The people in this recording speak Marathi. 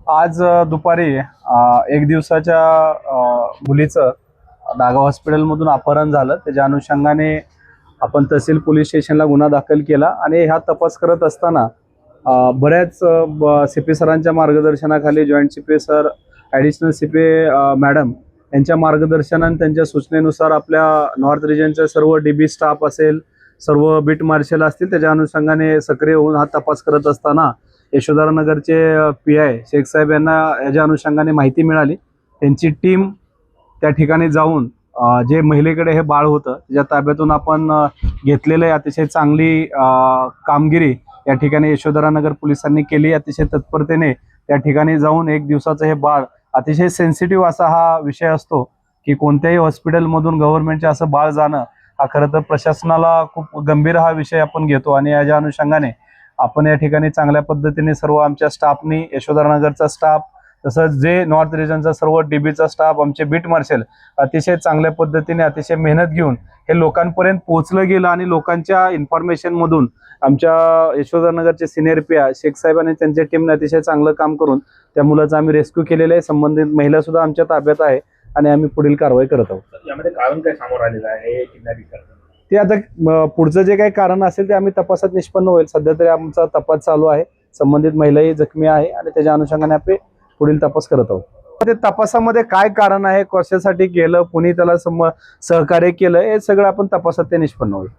आज दुपारी एक दिवसाच्या मुलीचं नागाव हॉस्पिटलमधून अपहरण झालं। त्याच्या अनुषंगाने आपण तहसील पोलीस स्टेशनला गुन्हा दाखल केला आणि हा तपास करत असताना बऱ्याच सीपी सरांच्या मार्गदर्शनाखाली joint CP sir, additional CP madam यांच्या मार्गदर्शन आणि त्यांच्या सूचनेनुसार आपल्या नॉर्थ रिजनचा सर्व डीबी स्टाफ असेल, सर्व बीट मार्शल असतील, त्याच्या अनुषंगाने सक्रिय होऊन हा तपास करत असताना यशोधरानगरचे PI शेख साहेब यांना याच्या अनुषंगाने माहिती मिळाली। त्यांची टीम त्या ठिकाणी जाऊन जे महिलेकडे हे बाळ होतं त्याच्या ताब्यातून आपण घेतलेलं आहे। अतिशय चांगली कामगिरी या ठिकाणी यशोधरानगर पोलिसांनी केली। अतिशय तत्परतेने त्या ठिकाणी जाऊन एक दिवसाचं हे बाळ, अतिशय सेन्सिटिव्ह असा हा विषय असतो की कोणत्याही हॉस्पिटलमधून गव्हर्नमेंटचे असं बाळ जाणं हा खरं तर प्रशासनाला खूप गंभीर हा विषय आपण घेतो आणि याच्या अनुषंगाने आपण या ठिकाणी चांगल्या पद्धतीने सर्व आमच्या स्टाफनी, यशोधरानगरचा स्टाफ, तसंच जे नॉर्थ रिजनचा सर्व डीबीचा स्टाफ, आमचे बीट मार्शल अतिशय चांगल्या पद्धतीने अतिशय मेहनत घेऊन हे लोकांपर्यंत पोहोचलं गेलं आणि लोकांच्या इन्फॉर्मेशनमधून आमच्या यशोधरानगरचे सिनियर PI शेख साहेब आणि त्यांच्या टीमने अतिशय चांगलं काम करून त्या मुलाचं आम्ही रेस्क्यू केलेलं आहे। संबंधित महिला सुद्धा आमच्या ताब्यात आहे आणि आम्ही पुढील कारवाई करत आहोत। यामध्ये कारण काय समोर आलेलं आहे किडनॅपिंग करताना? ते आता पुढचं जे काही कारण असेल ते आम्ही तपासात निष्पन्न होईल। सध्या तरी आमचा तपास चालू आहे। संबंधित महिलाही जखमी आहे आणि त्याच्या अनुषंगाने आपण पुढील तपास करत आहोत। ते तपासामध्ये काय कारण आहे, कशासाठी केलं, कुणी त्याला सहकार्य केलं, हे सगळं आपण तपासात ते निष्पन्न होईल।